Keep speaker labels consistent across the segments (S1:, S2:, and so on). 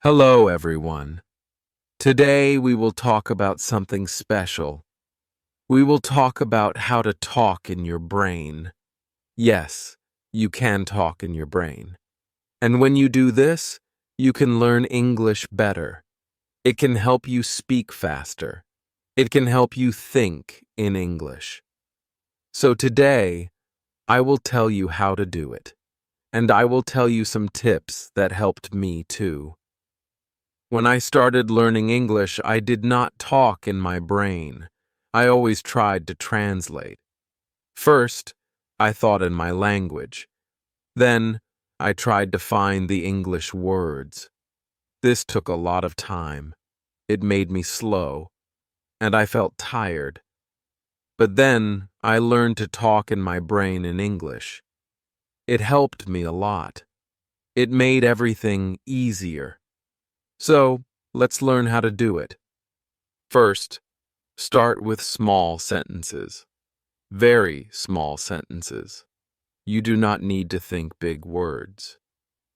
S1: Hello, everyone. Today we will talk about something special. We will talk about how to talk in your brain. Yes, you can talk in your brain. And when you do this, you can learn English better. It can help you speak faster. It can help you think in English. So today, I will tell you how to do it. And I will tell you some tips that helped me too. When I started learning English, I did not talk in my brain. I always tried to translate. First, I thought in my language. Then, I tried to find the English words. This took a lot of time. It made me slow, and I felt tired. But then, I learned to talk in my brain in English. It helped me a lot. It made everything easier. So, let's learn how to do it. First, start with small sentences. Very small sentences. You do not need to think big words.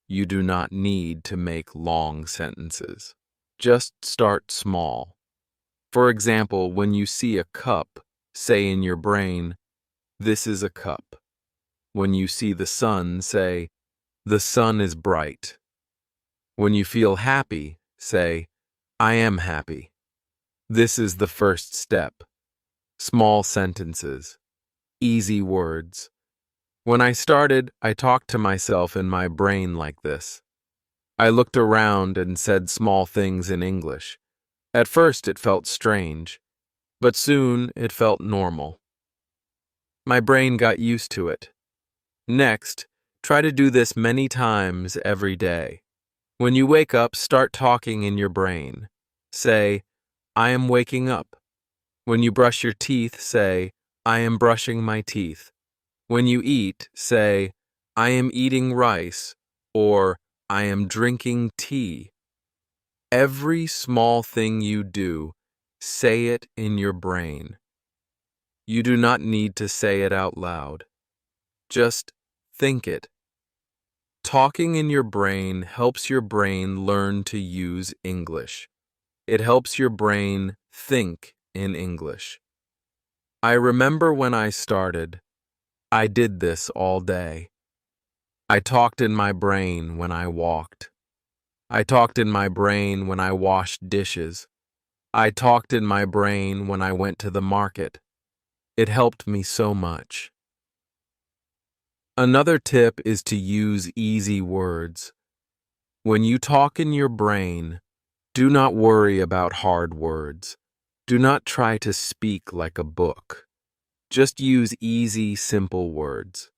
S1: You do not need to make long sentences. Just start small. For example, when you see a cup, say in your brain, "This is a cup." When you see the sun, say, "The sun is bright." When you feel happy, say, "I am happy." This is the first step. Small sentences. Easy words. When I started, I talked to myself in my brain like this. I looked around and said small things in English. At first it felt strange, but soon it felt normal. My brain got used to it. Next, try to do this many times every day. When you wake up, start talking in your brain. Say, "I am waking up." When you brush your teeth, say, "I am brushing my teeth." When you eat, say, "I am eating rice," or "I am drinking tea." Every small thing you do, say it in your brain. You do not need to say it out loud. Just think it. Talking in your brain helps your brain learn to use English. It helps your brain think in English. I remember when I started, I did this all day. I talked in my brain when I walked. I talked in my brain when I washed dishes. I talked in my brain when I went to the market. It helped me so much. Another tip is to use easy words. When you talk in your brain, do not worry about hard words. Do not try to speak like a book. Just use easy, simple words.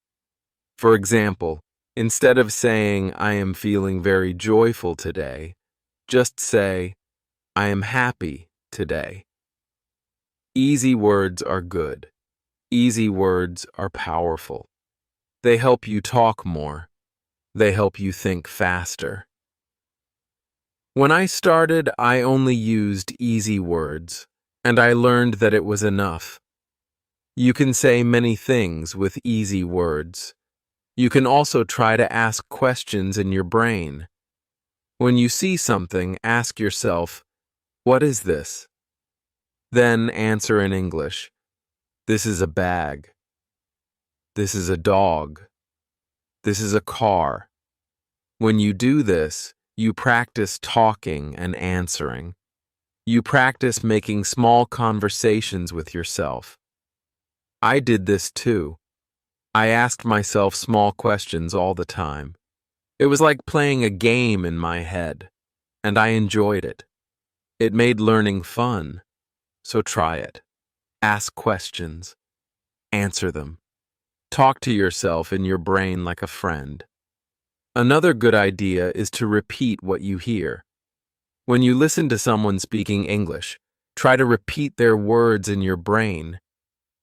S1: For example, instead of saying, "I am feeling very joyful today," just say, "I am happy today." Easy words are good. Easy words are powerful. They help you talk more. They help you think faster. When I started, I only used easy words, and I learned that it was enough. You can say many things with easy words. You can also try to ask questions in your brain. When you see something, ask yourself, "What is this?" Then answer in English. "This is a bag." "This is a dog." "This is a car." When you do this, you practice talking and answering. You practice making small conversations with yourself. I did this too. I asked myself small questions all the time. It was like playing a game in my head, and I enjoyed it. It made learning fun, so try it. Ask questions. Answer them. Talk to yourself in your brain like a friend. Another good idea is to repeat what you hear. When you listen to someone speaking English, try to repeat their words in your brain.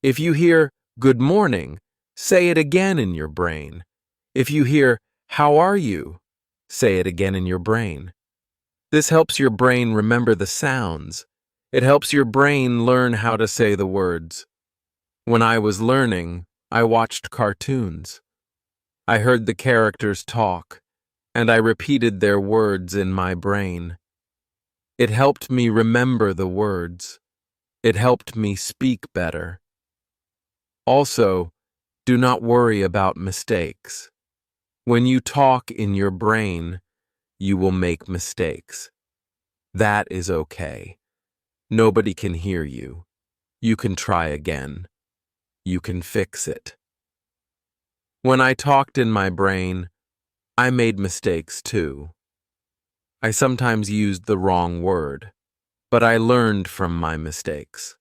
S1: If you hear "good morning," say it again in your brain. If you hear "how are you," say it again in your brain. This helps your brain remember the sounds. It helps your brain learn how to say the words. When I was learning, I watched cartoons. I heard the characters talk, and I repeated their words in my brain. It helped me remember the words. It helped me speak better. Also, do not worry about mistakes. When you talk in your brain, you will make mistakes. That is okay. Nobody can hear you. You can try again. You can fix it. When I talked in my brain, I made mistakes too. I sometimes used the wrong word, but I learned from my mistakes.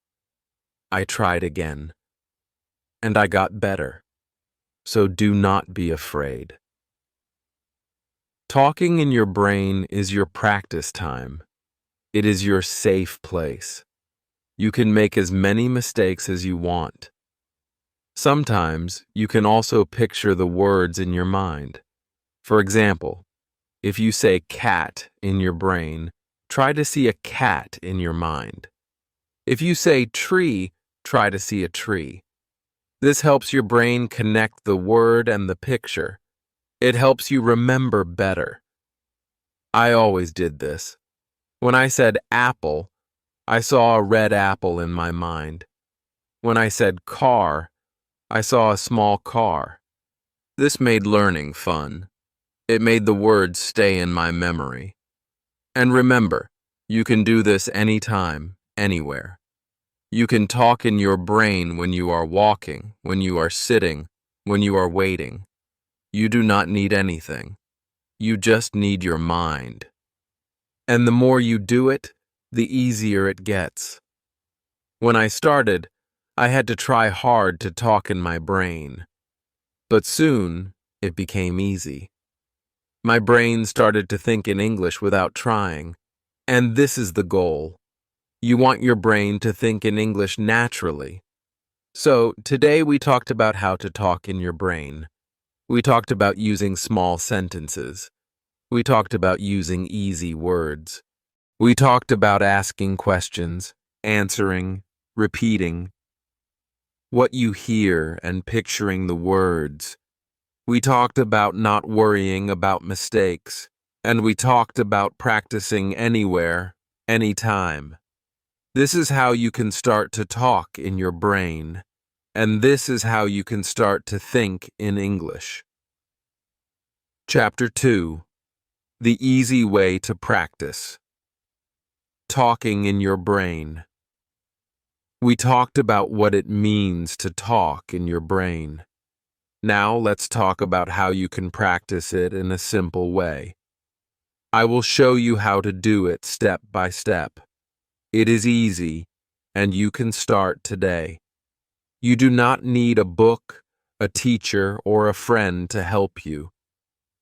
S1: I tried again, and I got better. So do not be afraid. Talking in your brain is your practice time. It is your safe place. You can make as many mistakes as you want. Sometimes you can also picture the words in your mind. For example, if you say cat in your brain, try to see a cat in your mind. If you say tree, try to see a tree. This helps your brain connect the word and the picture. It helps you remember better. I always did this. When I said apple, I saw a red apple in my mind. When I said car, I saw a small car. This made learning fun. It made the words stay in my memory. And remember, you can do this anytime, anywhere. You can talk in your brain when you are walking, when you are sitting, when you are waiting. You do not need anything. You just need your mind. And the more you do it, the easier it gets. When I started, I had to try hard to talk in my brain. But soon, it became easy. My brain started to think in English without trying. And this is the goal. You want your brain to think in English naturally. So, today we talked about how to talk in your brain. We talked about using small sentences. We talked about using easy words. We talked about asking questions, answering, repeating, what you hear and picturing the words. We talked about not worrying about mistakes, and we talked about practicing anywhere, anytime. This is how you can start to talk in your brain, and this is how you can start to think in English. Chapter 2: The Easy Way to Practice. Talking in your brain. We talked about what it means to talk in your brain. Now let's talk about how you can practice it in a simple way. I will show you how to do it step by step. It is easy, and you can start today. You do not need a book, a teacher, or a friend to help you.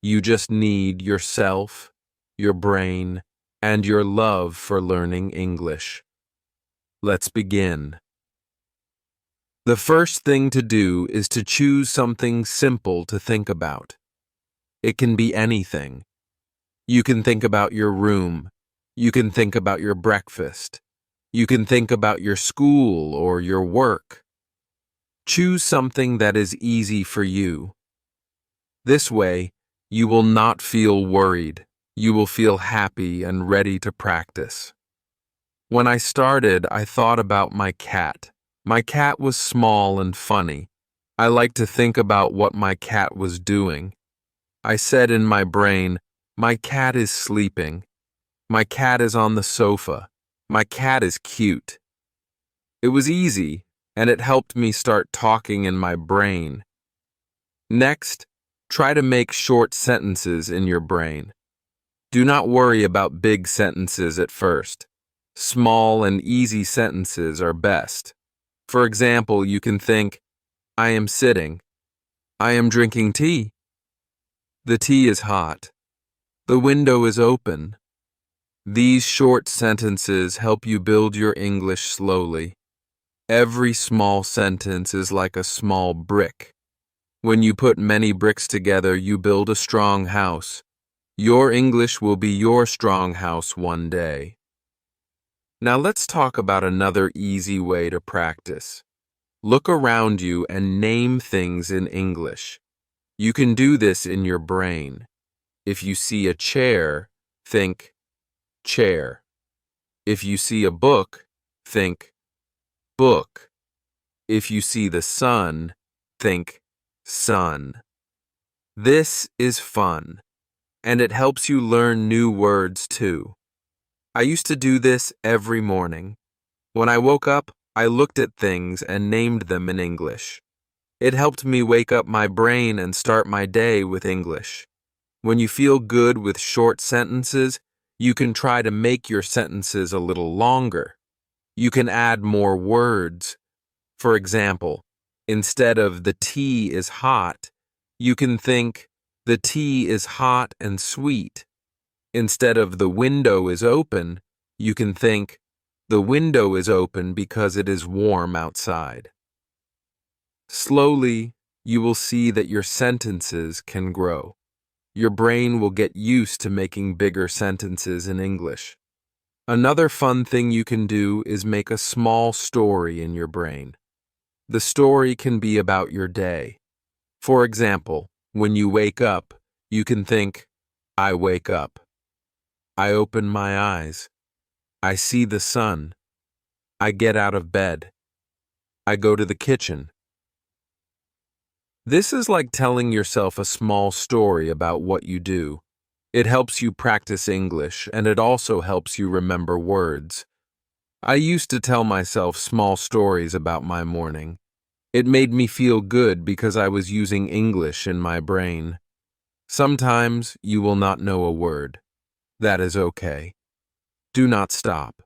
S1: You just need yourself, your brain, and your love for learning English. Let's begin. The first thing to do is to choose something simple to think about. It can be anything. You can think about your room. You can think about your breakfast. You can think about your school or your work. Choose something that is easy for you. This way, you will not feel worried. You will feel happy and ready to practice. When I started, I thought about my cat. My cat was small and funny. I liked to think about what my cat was doing. I said in my brain, my cat is sleeping. My cat is on the sofa. My cat is cute. It was easy, and it helped me start talking in my brain. Next, try to make short sentences in your brain. Do not worry about big sentences at first. Small and easy sentences are best. For example, you can think, I am sitting. I am drinking tea. The tea is hot. The window is open. These short sentences help you build your English slowly. Every small sentence is like a small brick. When you put many bricks together, you build a strong house. Your English will be your strong house one day. Now let's talk about another easy way to practice. Look around you and name things in English. You can do this in your brain. If you see a chair, think chair. If you see a book, think book. If you see the sun, think sun. This is fun, and it helps you learn new words too. I used to do this every morning. When I woke up, I looked at things and named them in English. It helped me wake up my brain and start my day with English. When you feel good with short sentences, you can try to make your sentences a little longer. You can add more words. For example, instead of the tea is hot, you can think the tea is hot and sweet. Instead of the window is open, you can think the window is open because it is warm outside. Slowly, you will see that your sentences can grow. Your brain will get used to making bigger sentences in English. Another fun thing you can do is make a small story in your brain. The story can be about your day. For example, when you wake up, you can think, I wake up. I open my eyes. I see the sun. I get out of bed. I go to the kitchen. This is like telling yourself a small story about what you do. It helps you practice English, and it also helps you remember words. I used to tell myself small stories about my morning. It made me feel good because I was using English in my brain. Sometimes you will not know a word. That is okay. Do not stop.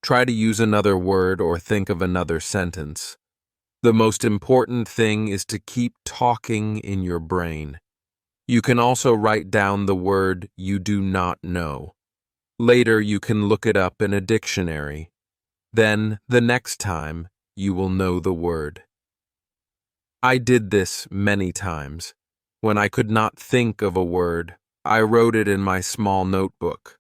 S1: Try to use another word or think of another sentence. The most important thing is to keep talking in your brain. You can also write down the word you do not know. Later, you can look it up in a dictionary. Then, the next time, you will know the word. I did this many times. When I could not think of a word, I wrote it in my small notebook.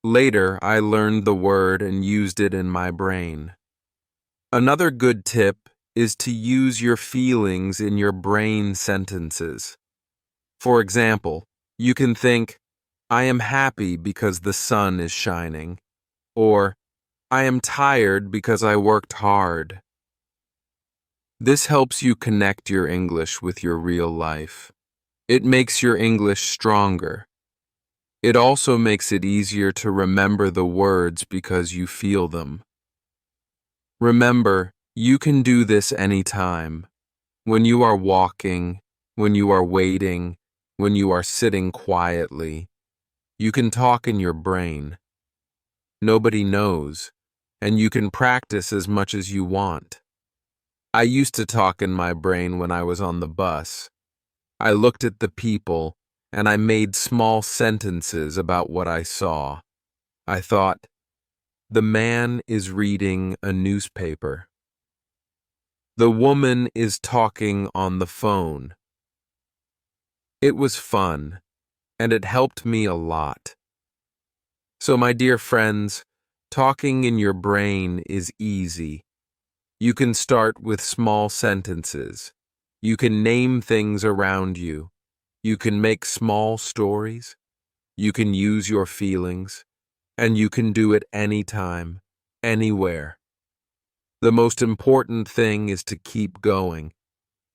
S1: Later, I learned the word and used it in my brain. Another good tip is to use your feelings in your brain sentences. For example, you can think, I am happy because the sun is shining, or I am tired because I worked hard. This helps you connect your English with your real life. It makes your English stronger. It also makes it easier to remember the words because you feel them. Remember, you can do this anytime. When you are walking, when you are waiting, when you are sitting quietly, you can talk in your brain. Nobody knows, and you can practice as much as you want. I used to talk in my brain when I was on the bus. I looked at the people, and I made small sentences about what I saw. I thought, the man is reading a newspaper. The woman is talking on the phone. It was fun, and it helped me a lot. So, my dear friends, talking in your brain is easy. You can start with small sentences. You can name things around you. You can make small stories. You can use your feelings. And you can do it anytime, anywhere. The most important thing is to keep going.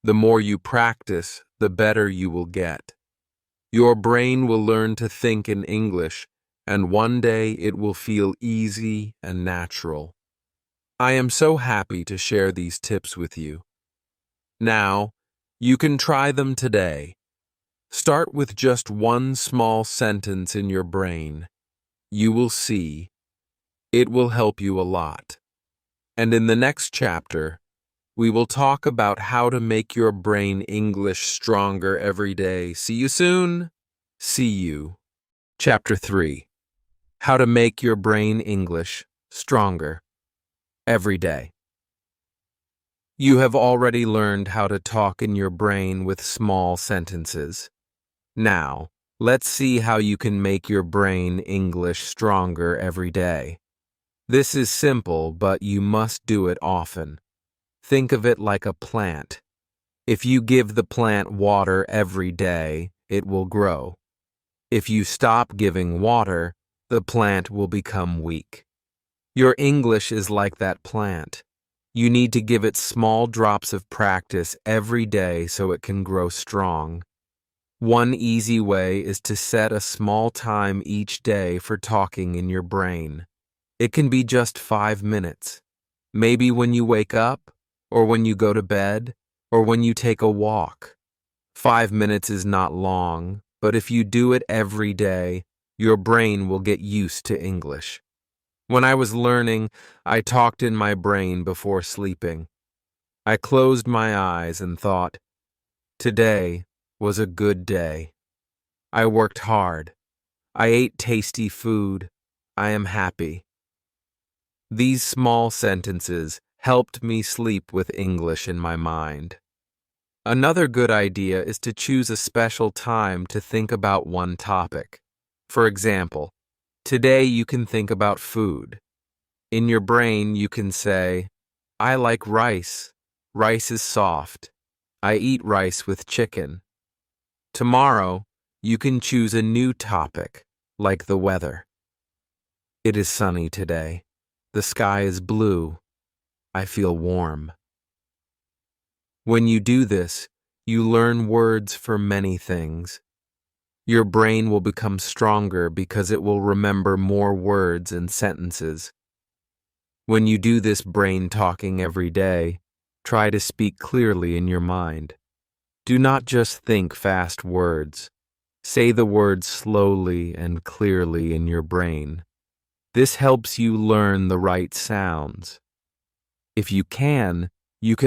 S1: The more you practice, the better you will get. Your brain will learn to think in English, and one day it will feel easy and natural. I am so happy to share these tips with you. Now, you can try them today. Start with just one small sentence in your brain. You will see. It will help you a lot. And in the next chapter, we will talk about how to make your brain English stronger every day. See you soon. See you. Chapter 3. How to make your brain English stronger every day. You have already learned how to talk in your brain with small sentences. Now, let's see how you can make your brain English stronger every day. This is simple, but you must do it often. Think of it like a plant. If you give the plant water every day, it will grow. If you stop giving water, the plant will become weak. Your English is like that plant. You need to give it small drops of practice every day so it can grow strong. One easy way is to set a small time each day for talking in your brain. It can be just 5 minutes. Maybe when you wake up, or when you go to bed, or when you take a walk. 5 minutes is not long, but if you do it every day, your brain will get used to English. When I was learning, I talked in my brain before sleeping. I closed my eyes and thought, today was a good day. I worked hard. I ate tasty food. I am happy. These small sentences helped me sleep with English in my mind. Another good idea is to choose a special time to think about one topic. For example, today you can think about food. In your brain you can say, I like rice. Rice is soft. I eat rice with chicken. Tomorrow, you can choose a new topic, like the weather. It is sunny today. The sky is blue. I feel warm. When you do this, you learn words for many things. Your brain will become stronger because it will remember more words and sentences. When you do this brain talking every day, try to speak clearly in your mind. Do not just think fast words. Say the words slowly and clearly in your brain. This helps you learn the right sounds. If you can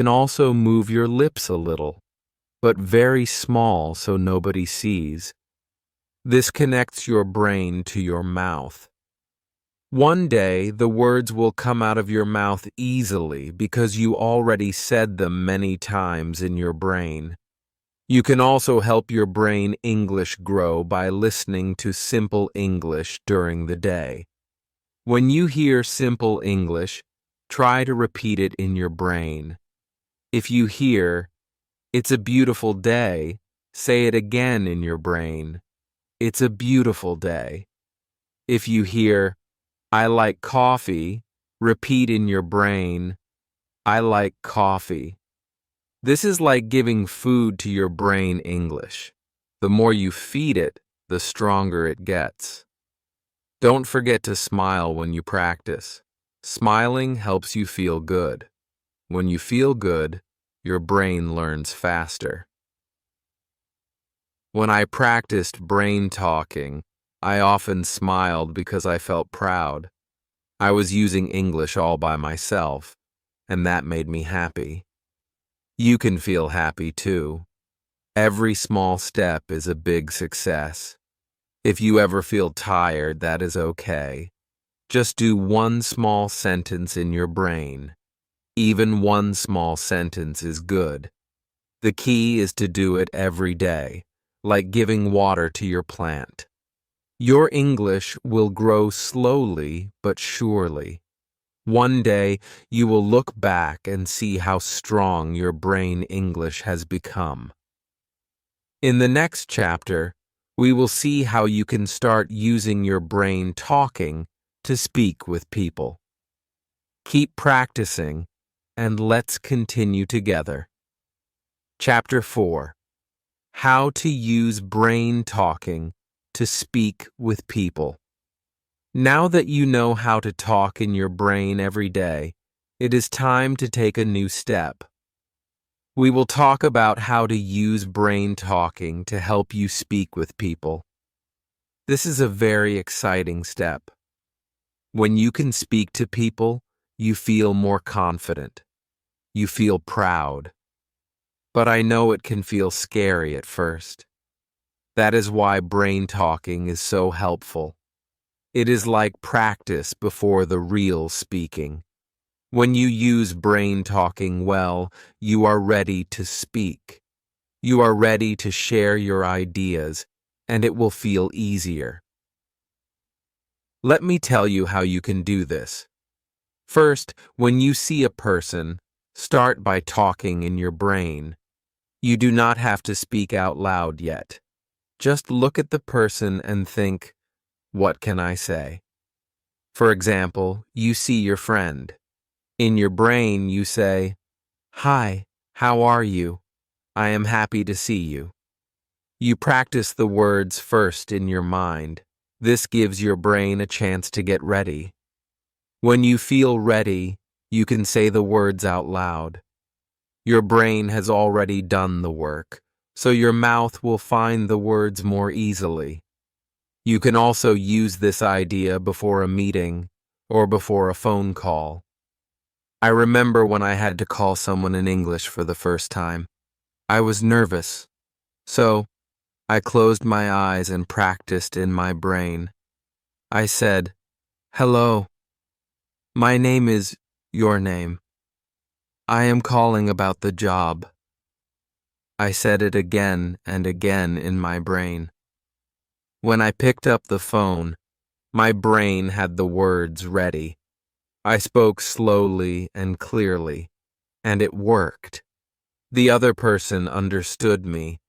S1: also move your lips a little, but very small so nobody sees. This connects your brain to your mouth. One day, the words will come out of your mouth easily because you already said them many times in your brain. You can also help your brain English grow by listening to simple English during the day. When you hear simple English, try to repeat it in your brain. If you hear, "It's a beautiful day," say it again in your brain. It's a beautiful day. If you hear, "I like coffee," repeat in your brain, "I like coffee." This is like giving food to your brain English. The more you feed it, the stronger it gets. Don't forget to smile when you practice. Smiling helps you feel good. When you feel good, your brain learns faster. When I practiced brain talking, I often smiled because I felt proud. I was using English all by myself, and that made me happy. You can feel happy too. Every small step is a big success. If you ever feel tired, that is okay. Just do one small sentence in your brain. Even one small sentence is good. The key is to do it every day, like giving water to your plant. Your English will grow slowly but surely. One day, you will look back and see how strong your brain English has become. In the next chapter, we will see how you can start using your brain talking to speak with people. Keep practicing, and let's continue together. Chapter 4. How to use brain talking to speak with people. Now that you know how to talk in your brain every day, it is time to take a new step. We will talk about how to use brain talking to help you speak with people. This is a very exciting step. When you can speak to people, you feel more confident. You feel proud. But I know it can feel scary at first. That is why brain talking is so helpful. It is like practice before the real speaking. When you use brain talking well, you are ready to speak. You are ready to share your ideas, and it will feel easier. Let me tell you how you can do this. First, when you see a person, start by talking in your brain. You do not have to speak out loud yet. Just look at the person and think, what can I say? For example, you see your friend. In your brain, you say, "Hi, how are you? I am happy to see you." You practice the words first in your mind. This gives your brain a chance to get ready. When you feel ready, you can say the words out loud. Your brain has already done the work, so your mouth will find the words more easily. You can also use this idea before a meeting or before a phone call. I remember when I had to call someone in English for the first time. I was nervous, so I closed my eyes and practiced in my brain. I said, "Hello, my name is your name. I am calling about the job." I said it again and again in my brain. When I picked up the phone, my brain had the words ready. I spoke slowly and clearly, and it worked. The other person understood me.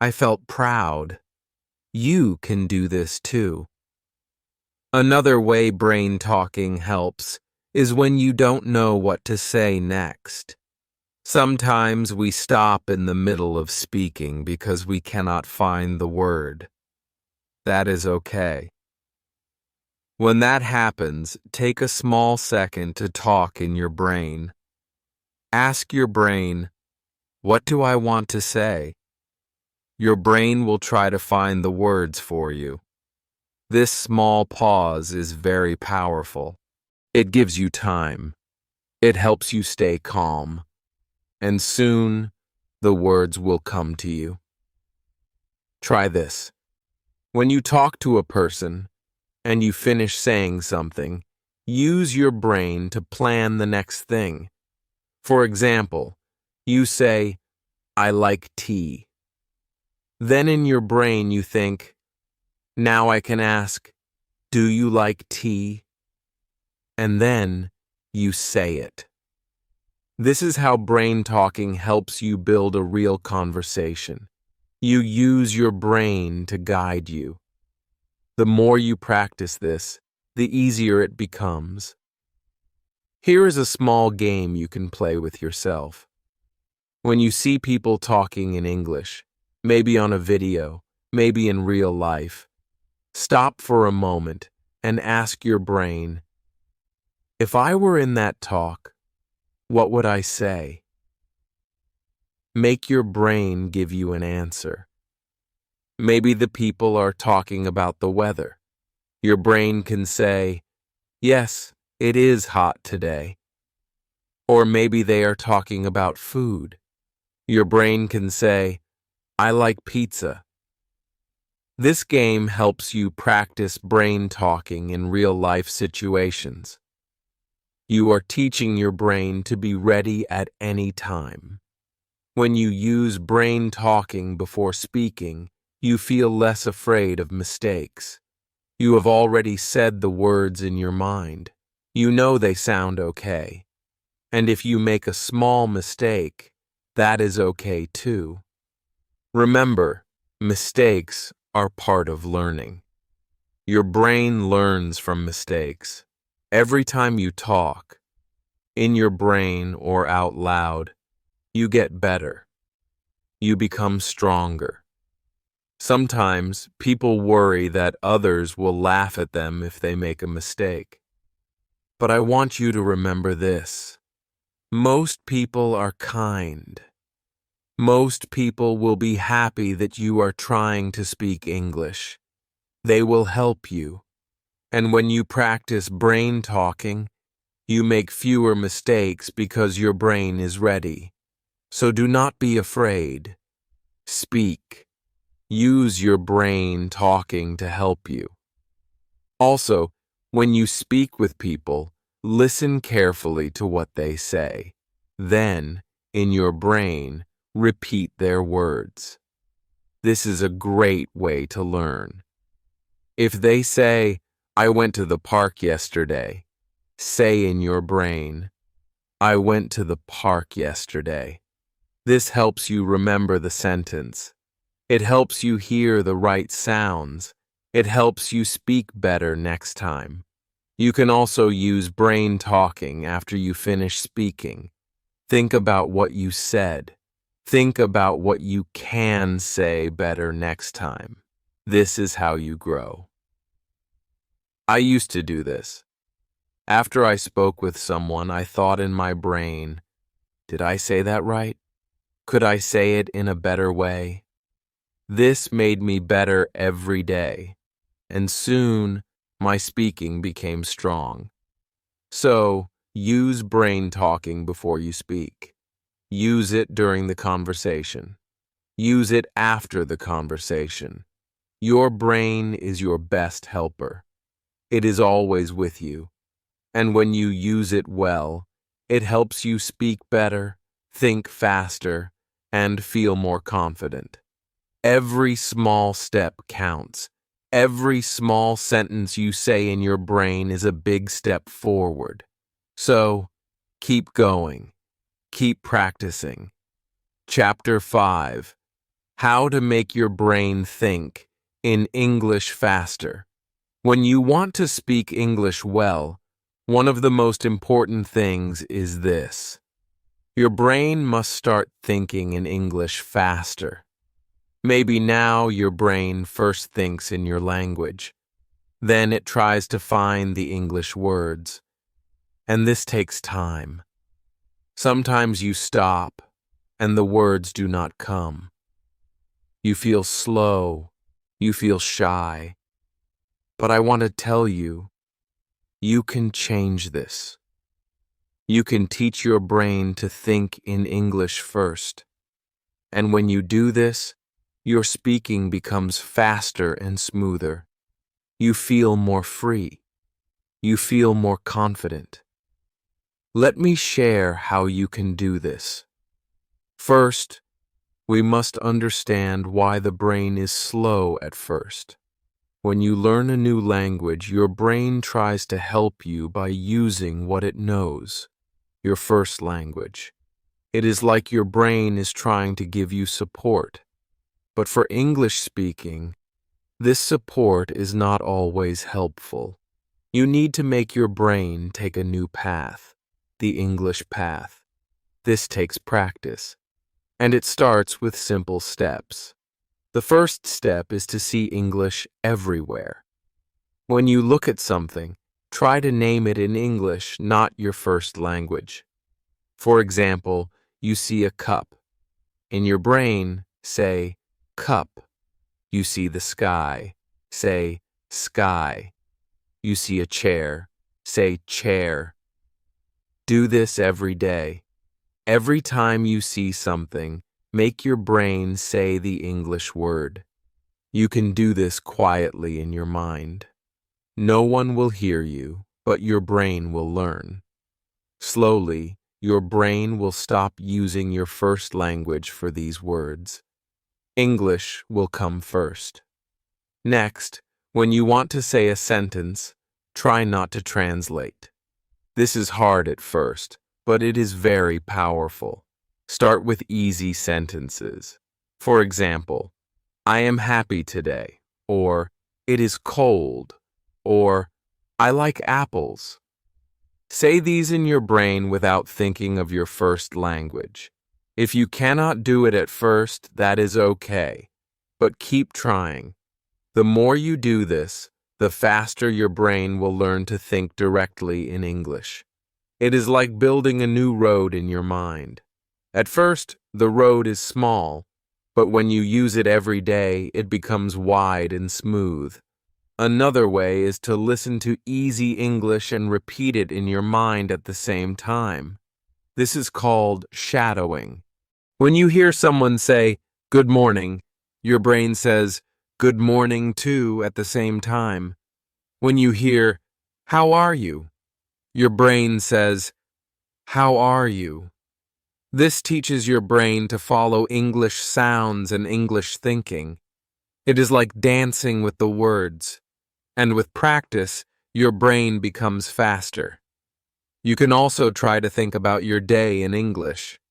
S1: I felt proud. You can do this too. Another way brain talking helps is when you don't know what to say next. Sometimes we stop in the middle of speaking because we cannot find the word. That is okay. When that happens, take a small second to talk in your brain. Ask your brain, "What do I want to say?" Your brain will try to find the words for you. This small pause is very powerful. It gives you time. It helps you stay calm. And soon, the words will come to you. Try this. When you talk to a person and you finish saying something, use your brain to plan the next thing. For example, you say, "I like tea." Then in your brain you think, "Now I can ask, do you like tea?" And then you say it. This is how brain talking helps you build a real conversation. You use your brain to guide you. The more you practice this, the easier it becomes. Here is a small game you can play with yourself. When you see people talking in English, maybe on a video, maybe in real life, stop for a moment and ask your brain, "If I were in that talk, what would I say?" Make your brain give you an answer. Maybe the people are talking about the weather. Your brain can say, "Yes, it is hot today." Or maybe they are talking about food. Your brain can say, "I like pizza." This game helps you practice brain talking in real-life situations. You are teaching your brain to be ready at any time. When you use brain talking before speaking, you feel less afraid of mistakes. You have already said the words in your mind. You know they sound okay. And if you make a small mistake, that is okay too. Remember, mistakes are part of learning. Your brain learns from mistakes. Every time you talk, in your brain or out loud, you get better. You become stronger. Sometimes people worry that others will laugh at them if they make a mistake. But I want you to remember this. Most people are kind. Most people will be happy that you are trying to speak English. They will help you. And when you practice brain talking, you make fewer mistakes because your brain is ready. So do not be afraid. Speak. Use your brain talking to help you. Also, when you speak with people, listen carefully to what they say. Then, in your brain, repeat their words. This is a great way to learn. If they say, "I went to the park yesterday," say in your brain, "I went to the park yesterday." This helps you remember the sentence. It helps you hear the right sounds. It helps you speak better next time. You can also use brain talking after you finish speaking. Think about what you said. Think about what you can say better next time. This is how you grow. I used to do this. After I spoke with someone, I thought in my brain, did I say that right? Could I say it in a better way? This made me better every day, and soon my speaking became strong. So, use brain talking before you speak. Use it during the conversation. Use it after the conversation. Your brain is your best helper. It is always with you. And when you use it well, it helps you speak better, think faster, and feel more confident. Every small step counts. Every small sentence you say in your brain is a big step forward. So, keep going. Keep practicing. Chapter 5. How to make your brain think in English faster. When you want to speak English well, one of the most important things is this. Your brain must start thinking in English faster. Maybe now your brain first thinks in your language. Then it tries to find the English words. And this takes time. Sometimes you stop, and the words do not come. You feel slow. You feel shy. But I want to tell you, you can change this. You can teach your brain to think in English first. And when you do this, your speaking becomes faster and smoother. You feel more free. You feel more confident. Let me share how you can do this. First, we must understand why the brain is slow at first. When you learn a new language, your brain tries to help you by using what it knows, your first language. It is like your brain is trying to give you support. But for English speaking, this support is not always helpful. You need to make your brain take a new path, the English path. This takes practice, and it starts with simple steps. The first step is to see English everywhere. When you look at something, try to name it in English, not your first language. For example, you see a cup. In your brain, say, cup. You see the sky. Say, sky. You see a chair. Say, chair. Do this every day. Every time you see something, make your brain say the English word. You can do this quietly in your mind. No one will hear you, but your brain will learn. Slowly, your brain will stop using your first language for these words. English will come first. Next, when you want to say a sentence, try not to translate. This is hard at first, but it is very powerful. Start with easy sentences. For example, I am happy today, or it is cold, or I like apples. Say these in your brain without thinking of your first language. If you cannot do it at first, that is okay, but keep trying. The more you do this, the faster your brain will learn to think directly in English. It is like building a new road in your mind. At first, the road is small, but when you use it every day, it becomes wide and smooth. Another way is to listen to easy English and repeat it in your mind at the same time. This is called shadowing. When you hear someone say, good morning, your brain says, good morning too at the same time. When you hear, how are you? Your brain says, how are you? This teaches your brain to follow English sounds and English thinking. It is like dancing with the words, and with practice, your brain becomes faster. You can also try to think about your day in English.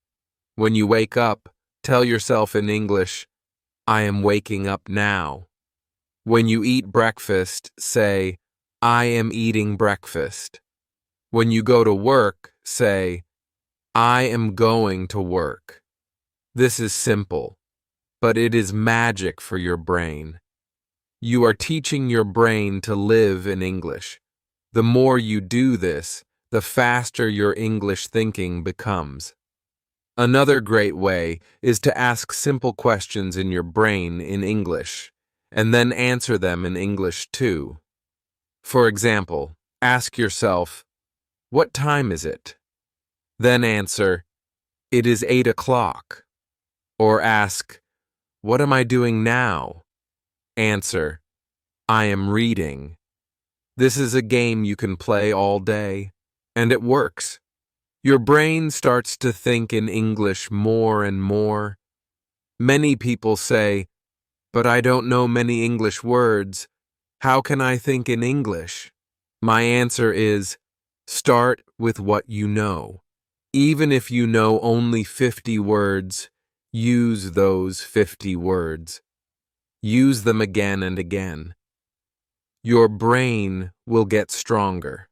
S1: When you wake up, tell yourself in English, I am waking up now. When you eat breakfast, say, I am eating breakfast. When you go to work, say, I am going to work. This is simple, but it is magic for your brain. You are teaching your brain to live in English. The more you do this, the faster your English thinking becomes. Another great way is to ask simple questions in your brain in English, and then answer them in English too. For example, ask yourself, what time is it? Then answer, it is 8 o'clock. Or ask, what am I doing now? Answer, I am reading. This is a game you can play all day, and it works. Your brain starts to think in English more and more. Many people say, but I don't know many English words. How can I think in English? My answer is, start with what you know. Even if you know only 50 words, use those 50 words. Use them again and again. Your brain will get stronger.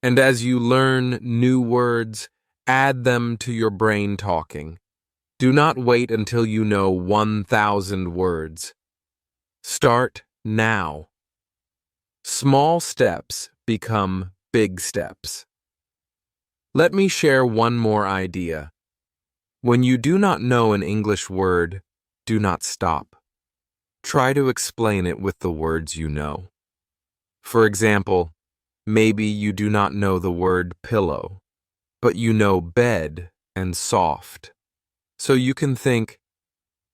S1: And as you learn new words, add them to your brain talking. Do not wait until you know 1,000 words. Start now. Small steps become big steps. Let me share one more idea. When you do not know an English word, do not stop. Try to explain it with the words you know. For example, maybe you do not know the word pillow, but you know bed and soft. So you can think,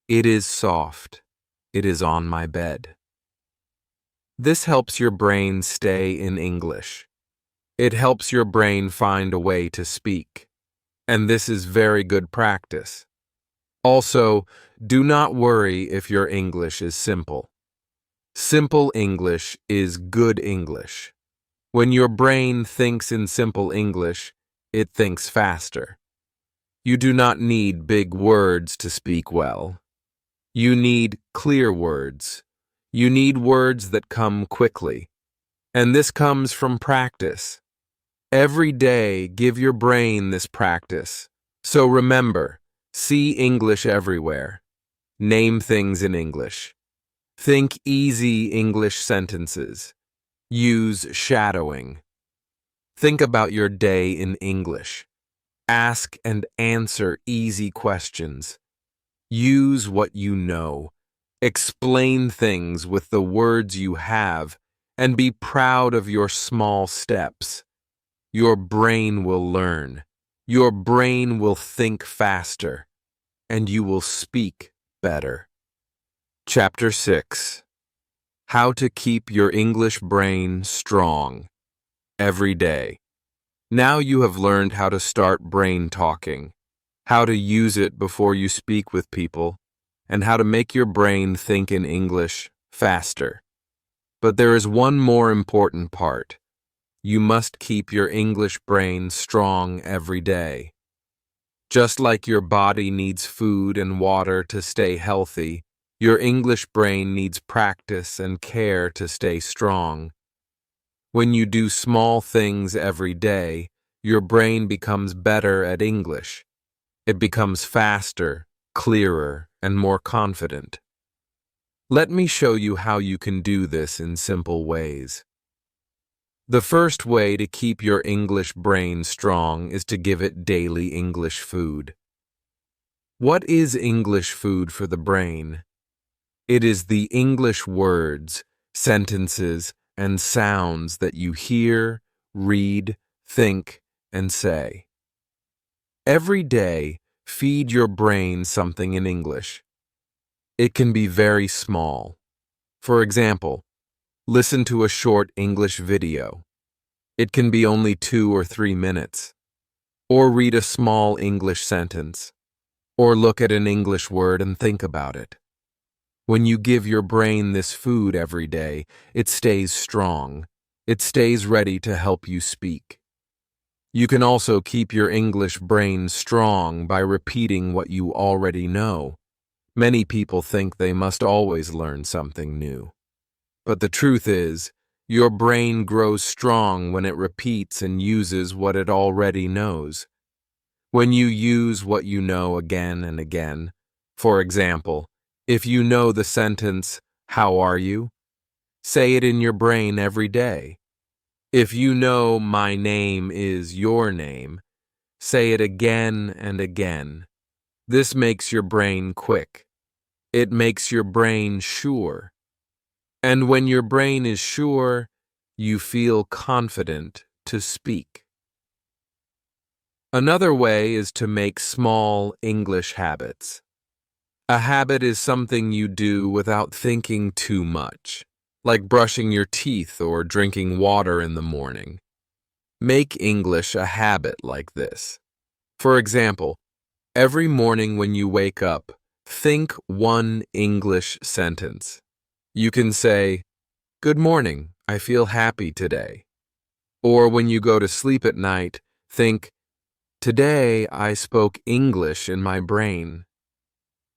S1: it is soft. It is on my bed. This helps your brain stay in English. It helps your brain find a way to speak. And this is very good practice. Also, do not worry if your English is simple. Simple English is good English. When your brain thinks in simple English, it thinks faster. You do not need big words to speak well. You need clear words. You need words that come quickly. And this comes from practice. Every day, give your brain this practice. So remember, see English everywhere. Name things in English. Think easy English sentences. Use shadowing. Think about your day in English. Ask and answer easy questions. Use what you know. Explain things with the words you have, and be proud of your small steps. Your brain will learn. Your brain will think faster, and you will speak better. Chapter 6. How to keep your English brain strong every day. Now you have learned how to start brain talking, how to use it before you speak with people, and how to make your brain think in English faster. But there is one more important part. You must keep your English brain strong every day. Just like your body needs food and water to stay healthy, your English brain needs practice and care to stay strong. When you do small things every day, your brain becomes better at English. It becomes faster, clearer, and more confident. Let me show you how you can do this in simple ways. The first way to keep your English brain strong is to give it daily English food. What is English food for the brain? It is the English words, sentences, and sounds that you hear, read, think, and say. Every day, feed your brain something in English. It can be very small. For example, listen to a short English video. It can be only 2 or 3 minutes. Or read a small English sentence. Or look at an English word and think about it. When you give your brain this food every day, it stays strong. It stays ready to help you speak. You can also keep your English brain strong by repeating what you already know. Many people think they must always learn something new. But the truth is, your brain grows strong when it repeats and uses what it already knows. When you use what you know again and again, for example, if you know the sentence, "How are you?" say it in your brain every day. If you know "My name is your name," say it again and again. This makes your brain quick. It makes your brain sure. And when your brain is sure, you feel confident to speak. Another way is to make small English habits. A habit is something you do without thinking too much, like brushing your teeth or drinking water in the morning. Make English a habit like this. For example, every morning when you wake up, think one English sentence. You can say, "Good morning, I feel happy today." Or when you go to sleep at night, think, "Today I spoke English in my brain."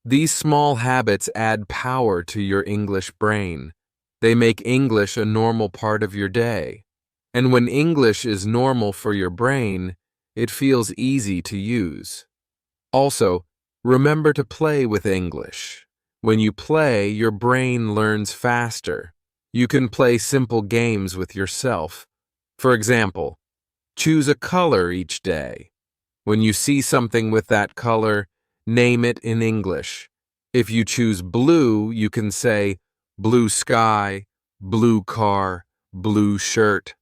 S1: These small habits add power to your English brain. They make English a normal part of your day. And when English is normal for your brain, it feels easy to use. Also, remember to play with English. When you play, your brain learns faster. You can play simple games with yourself. For example, choose a color each day. When you see something with that color, name it in English. If you choose blue, you can say blue sky, blue car, blue shirt,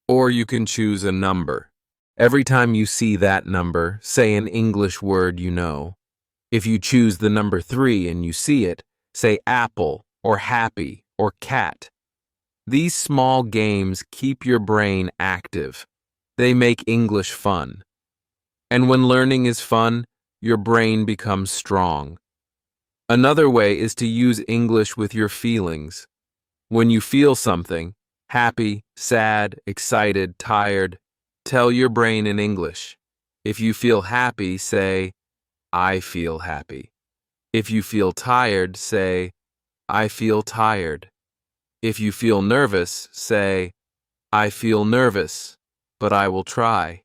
S1: or you can choose a number. Every time you see that number, say an English word you know. If you choose the number 3 and you see it, say apple or happy or cat. These small games keep your brain active. They make English fun. And when learning is fun, your brain becomes strong. Another way is to use English with your feelings. When you feel something, happy, sad, excited, tired, tell your brain in English. If you feel happy, say, "I feel happy." If you feel tired, say, "I feel tired." If you feel nervous, say, "I feel nervous, but I will try."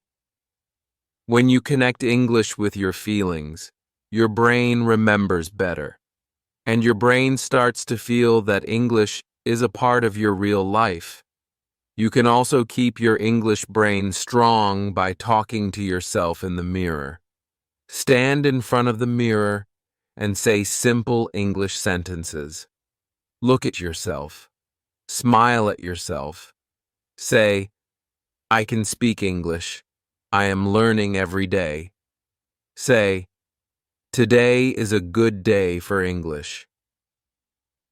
S1: When you connect English with your feelings, your brain remembers better, and your brain starts to feel that English is a part of your real life. You can also keep your English brain strong by talking to yourself in the mirror. Stand in front of the mirror and say simple English sentences. Look at yourself. Smile at yourself. Say, "I can speak English. I am learning every day." Say, "Today is a good day for English."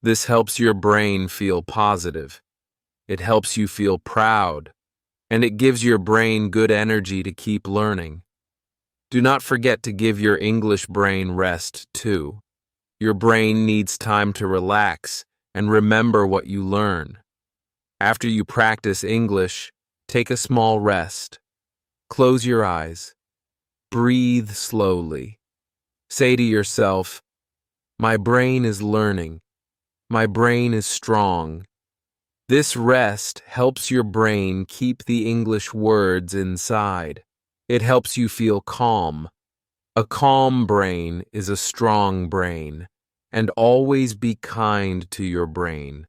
S1: This helps your brain feel positive. It helps you feel proud, and it gives your brain good energy to keep learning. Do not forget to give your English brain rest, too. Your brain needs time to relax and remember what you learn. After you practice English, take a small rest. Close your eyes. Breathe slowly. Say to yourself, "My brain is learning. My brain is strong." This rest helps your brain keep the English words inside. It helps you feel calm. A calm brain is a strong brain, and always be kind to your brain.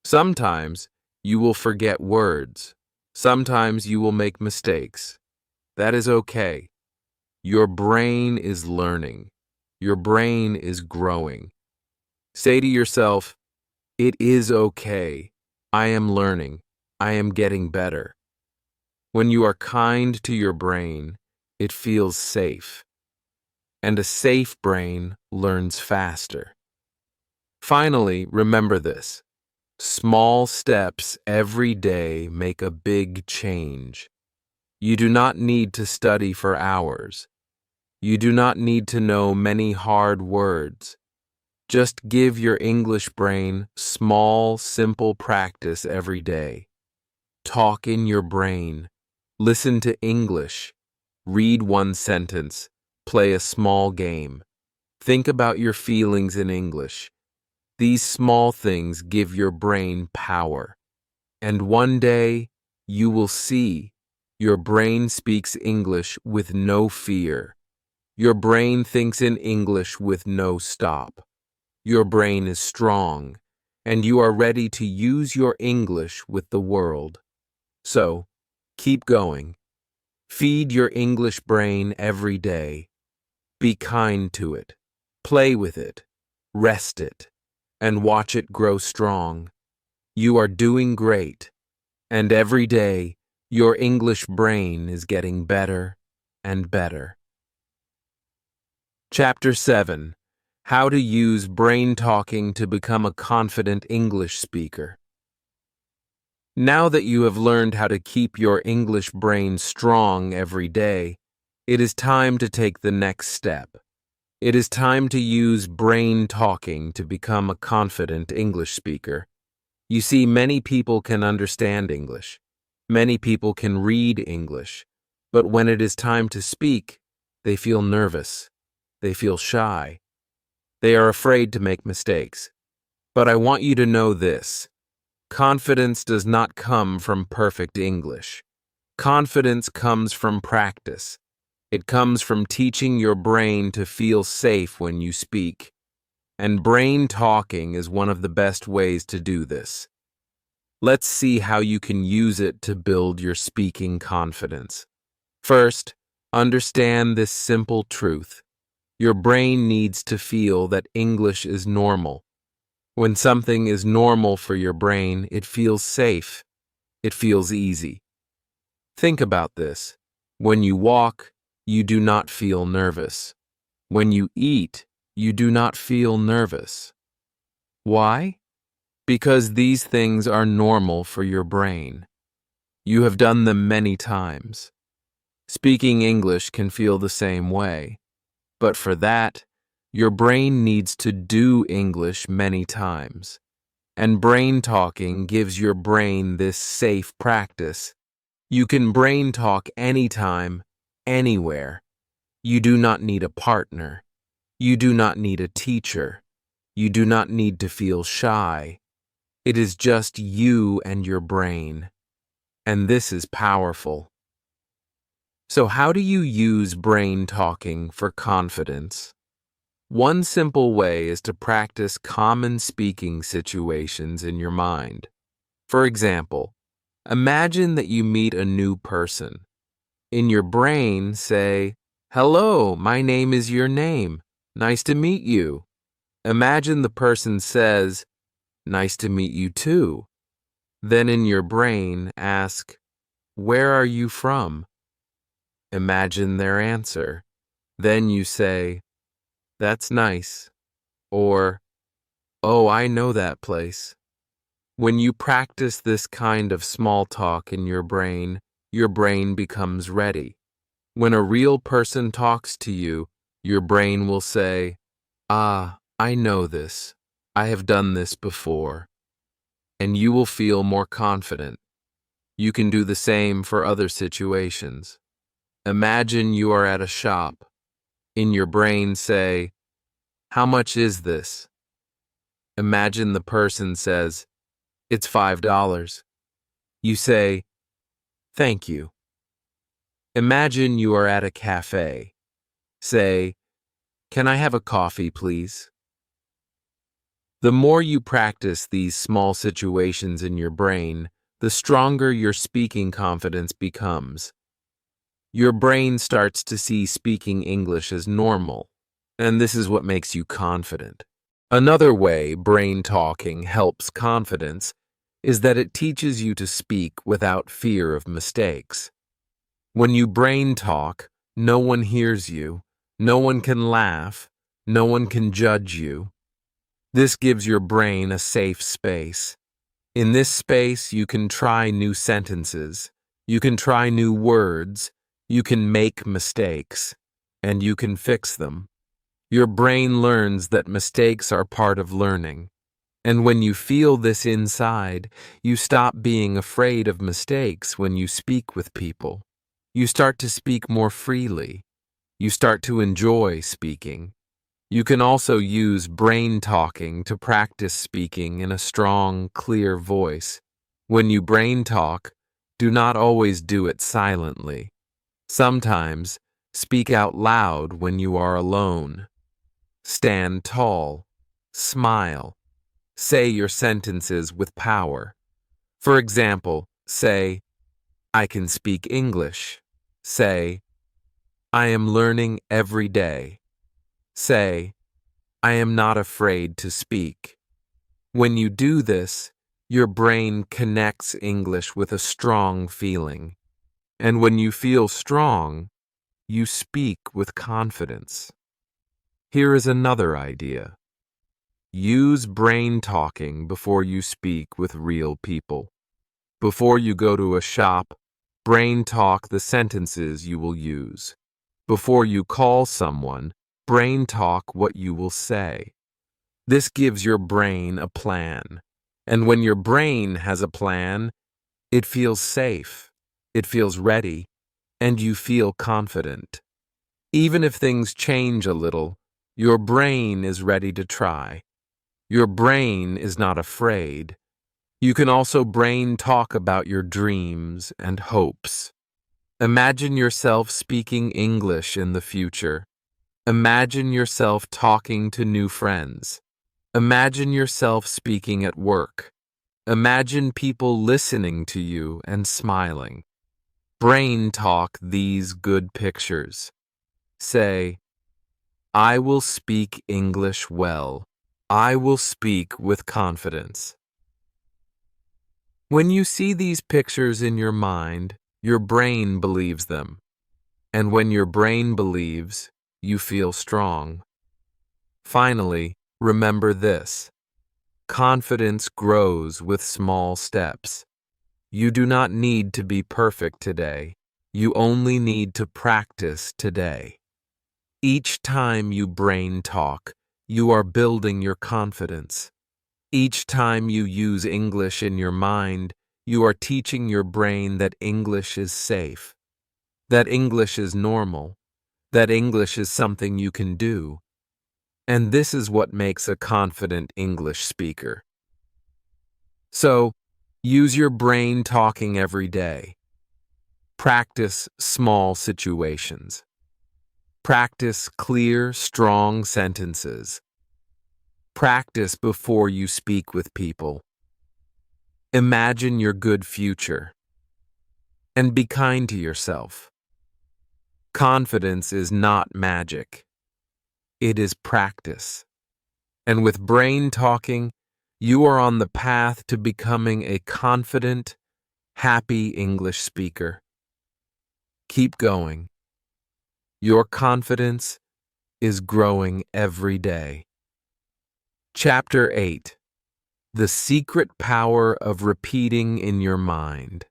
S1: Sometimes you will forget words. Sometimes you will make mistakes. That is okay. Your brain is learning. Your brain is growing. Say to yourself, "It is okay. I am learning. I am getting better." When you are kind to your brain, it feels safe. And a safe brain learns faster. Finally, remember this. Small steps every day make a big change. You do not need to study for hours. You do not need to know many hard words. Just give your English brain small, simple practice every day. Talk in your brain. Listen to English. Read one sentence. Play a small game. Think about your feelings in English. These small things give your brain power. And one day, you will see your brain speaks English with no fear. Your brain thinks in English with no stop. Your brain is strong, and you are ready to use your English with the world. So, keep going. Feed your English brain every day. Be kind to it. Play with it. Rest it. And watch it grow strong. You are doing great. And every day, your English brain is getting better and better. Chapter 7. How to use brain talking to become a confident English speaker. Now that you have learned how to keep your English brain strong every day, it is time to take the next step. It is time to use brain talking to become a confident English speaker. You see, many people can understand English. Many people can read English. But when it is time to speak, they feel nervous. They feel shy. They are afraid to make mistakes. But I want you to know this. Confidence does not come from perfect English. Confidence comes from practice. It comes from teaching your brain to feel safe when you speak. And brain talking is one of the best ways to do this. Let's see how you can use it to build your speaking confidence. First, understand this simple truth. Your brain needs to feel that English is normal. When something is normal for your brain, it feels safe. It feels easy. Think about this. When you walk, you do not feel nervous. When you eat, you do not feel nervous. Why? Because these things are normal for your brain. You have done them many times. Speaking English can feel the same way. But for that, your brain needs to do English many times. And brain talking gives your brain this safe practice. You can brain talk anytime, anywhere. You do not need a partner. You do not need a teacher. You do not need to feel shy. It is just you and your brain. And this is powerful. So how do you use brain talking for confidence? One simple way is to practice common speaking situations in your mind. For example, imagine that you meet a new person. In your brain, say, "Hello, my name is your name. Nice to meet you." Imagine the person says, "Nice to meet you too." Then in your brain, ask, "Where are you from?" Imagine their answer. Then you say, "That's nice," or, "Oh, I know that place." When you practice this kind of small talk in your brain becomes ready. When a real person talks to you, your brain will say, "Ah, I know this. I have done this before." And you will feel more confident. You can do the same for other situations. Imagine you are at a shop. In your brain say, "How much is this?" Imagine the person says, "It's $5." You say, "Thank you." Imagine you are at a cafe. Say, "Can I have a coffee, please?" The more you practice these small situations in your brain, the stronger your speaking confidence becomes. Your brain starts to see speaking English as normal, and this is what makes you confident. Another way brain talking helps confidence is that it teaches you to speak without fear of mistakes. When you brain talk, no one hears you, no one can laugh, no one can judge you. This gives your brain a safe space. In this space, you can try new sentences, you can try new words, you can make mistakes, and you can fix them. Your brain learns that mistakes are part of learning. And when you feel this inside, you stop being afraid of mistakes when you speak with people. You start to speak more freely. You start to enjoy speaking. You can also use brain talking to practice speaking in a strong, clear voice. When you brain talk, do not always do it silently. Sometimes, speak out loud when you are alone. Stand tall. Smile. Say your sentences with power. For example, say, I can speak English. Say, I am learning every day. Say, I am not afraid to speak. When you do this, your brain connects English with a strong feeling. And when you feel strong, you speak with confidence. Here is another idea. Use brain talking before you speak with real people. Before you go to a shop, brain talk the sentences you will use. Before you call someone, brain talk what you will say. This gives your brain a plan. And when your brain has a plan, it feels safe, it feels ready, and you feel confident. Even if things change a little, your brain is ready to try. Your brain is not afraid. You can also brain talk about your dreams and hopes. Imagine yourself speaking English in the future. Imagine yourself talking to new friends. Imagine yourself speaking at work. Imagine people listening to you and smiling. Brain talk these good pictures. Say, I will speak English well. I will speak with confidence. When you see these pictures in your mind, your brain believes them. And when your brain believes, you feel strong. Finally, remember this. Confidence grows with small steps. You do not need to be perfect today. You only need to practice today. Each time you brain talk, you are building your confidence. Each time you use English in your mind, you are teaching your brain that English is safe, that English is normal, that English is something you can do. And this is what makes a confident English speaker. So, use your brain talking every day. Practice small situations. Practice clear, strong sentences. Practice before you speak with people. Imagine your good future. And be kind to yourself. Confidence is not magic. It is practice. And with brain talking, you are on the path to becoming a confident, happy English speaker. Keep going. Your confidence is growing every day. Chapter 8. The Secret Power of Repeating in Your Mind.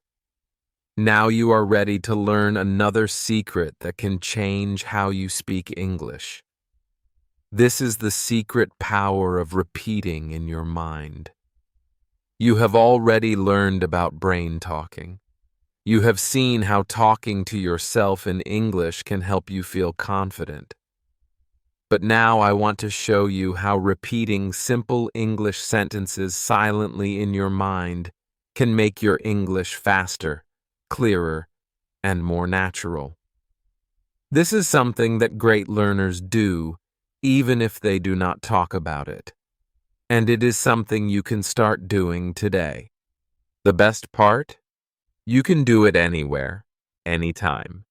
S1: Now you are ready to learn another secret that can change how you speak English. This is the secret power of repeating in your mind. You have already learned about brain talking. You have seen how talking to yourself in English can help you feel confident. But now I want to show you how repeating simple English sentences silently in your mind can make your English faster, clearer, and more natural. This is something that great learners do, even if they do not talk about it. And it is something you can start doing today. The best part? You can do it anywhere, anytime.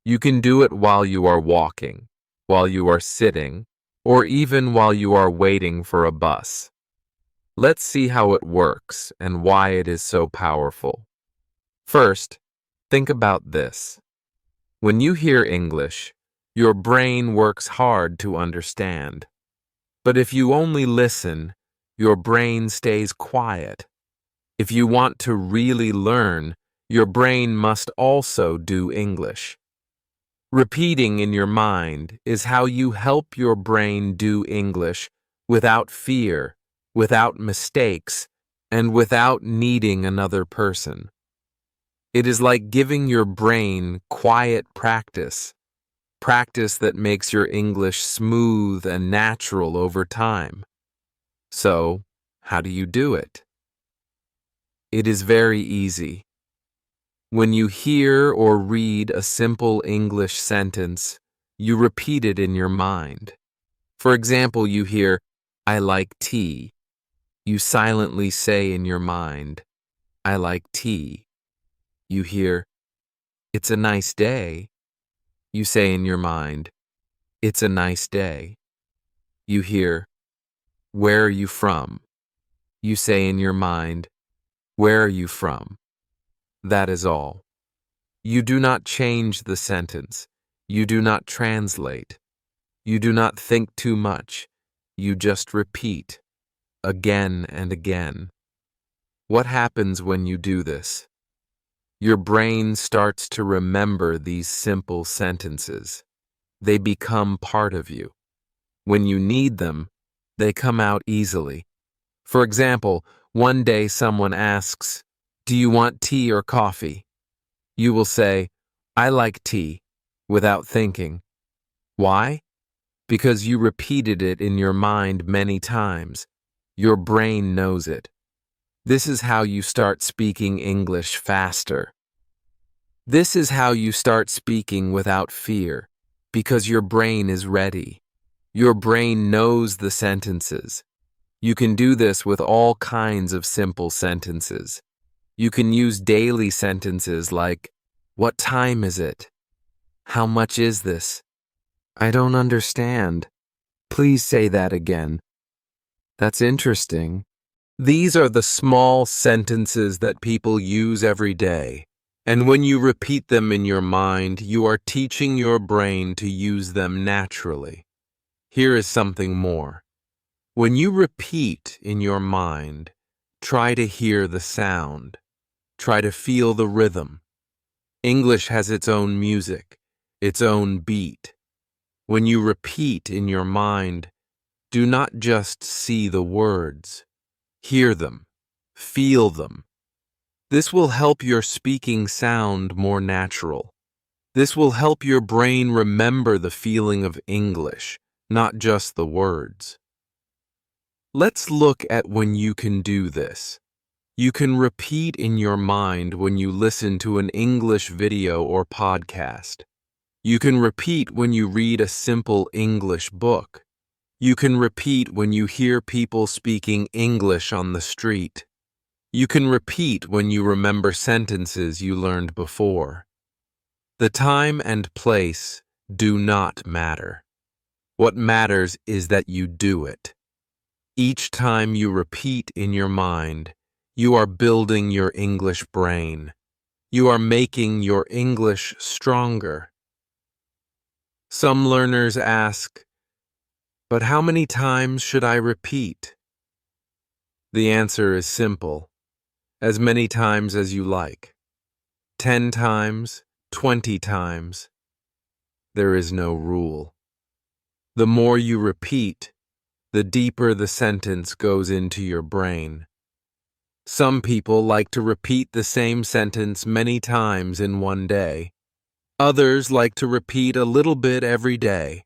S1: You can do it while you are walking, while you are sitting, or even while you are waiting for a bus. Let's see how it works and why it is so powerful. First, think about this. When you hear English, your brain works hard to understand. But if you only listen, your brain stays quiet. If you want to really learn, your brain must also do English. Repeating in your mind is how you help your brain do English without fear, without mistakes, and without needing another person. It is like giving your brain quiet practice. Practice that makes your English smooth and natural over time. So, how do you do it? It is very easy. When you hear or read a simple English sentence, you repeat it in your mind. For example, you hear, "I like tea." You silently say in your mind, "I like tea." You hear, "It's a nice day." You say in your mind, "It's a nice day." You hear, "Where are you from?" You say in your mind, "Where are you from?" That is all. You do not change the sentence. You do not translate. You do not think too much. You just repeat, again and again. What happens when you do this? Your brain starts to remember these simple sentences. They become part of you. When you need them, they come out easily. For example, one day someone asks, "Do you want tea or coffee?" You will say, "I like tea," without thinking. Why? Because you repeated it in your mind many times. Your brain knows it. This is how you start speaking English faster. This is how you start speaking without fear, because your brain is ready. Your brain knows the sentences. You can do this with all kinds of simple sentences. You can use daily sentences like, "What time is it? How much is this? I don't understand. Please say that again. That's interesting." These are the small sentences that people use every day. And when you repeat them in your mind, you are teaching your brain to use them naturally. Here is something more. When you repeat in your mind, try to hear the sound. Try to feel the rhythm. English has its own music, its own beat. When you repeat in your mind, do not just see the words. Hear them. Feel them. This will help your speaking sound more natural. This will help your brain remember the feeling of English, not just the words. Let's look at when you can do this. You can repeat in your mind when you listen to an English video or podcast. You can repeat when you read a simple English book. You can repeat when you hear people speaking English on the street. You can repeat when you remember sentences you learned before. The time and place do not matter. What matters is that you do it. Each time you repeat in your mind, you are building your English brain. You are making your English stronger. Some learners ask, "But how many times should I repeat?" The answer is simple. As many times as you like. 10 times, 20 times. There is no rule. The more you repeat, the deeper the sentence goes into your brain. Some people like to repeat the same sentence many times in one day. Others like to repeat a little bit every day.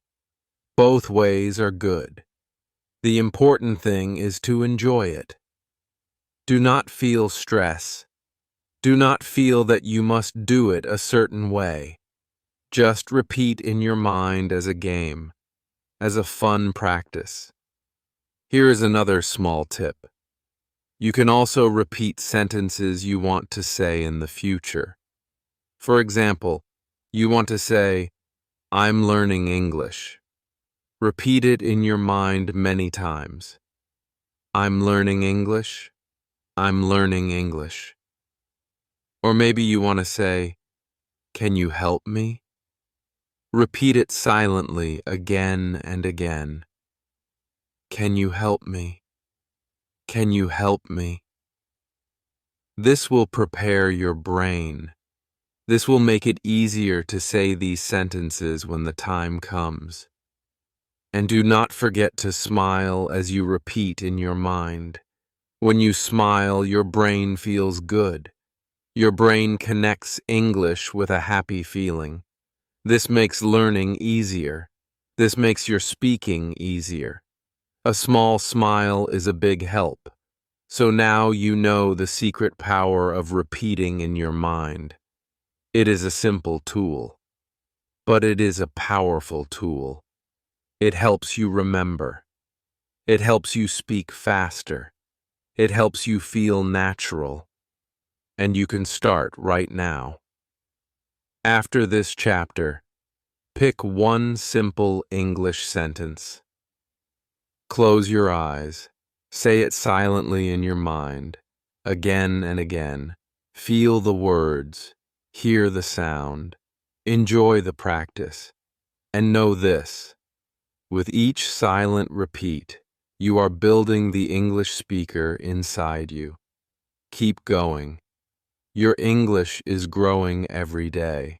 S1: Both ways are good. The important thing is to enjoy it. Do not feel stress. Do not feel that you must do it a certain way. Just repeat in your mind as a game, as a fun practice. Here is another small tip. You can also repeat sentences you want to say in the future. For example, you want to say, "I'm learning English." Repeat it in your mind many times. I'm learning English. I'm learning English. Or maybe you want to say, "Can you help me?" Repeat it silently again and again. Can you help me? Can you help me? This will prepare your brain. This will make it easier to say these sentences when the time comes. And do not forget to smile as you repeat in your mind. When you smile, your brain feels good. Your brain connects English with a happy feeling. This makes learning easier. This makes your speaking easier. A small smile is a big help. So now you know the secret power of repeating in your mind. It is a simple tool, but it is a powerful tool. It helps you remember. It helps you speak faster. It helps you feel natural. And you can start right now. After this chapter, pick one simple English sentence. Close your eyes. Say it silently in your mind, again and again. Feel the words. Hear the sound. Enjoy the practice. And know this: with each silent repeat, you are building the English speaker inside you. Keep going. Your English is growing every day.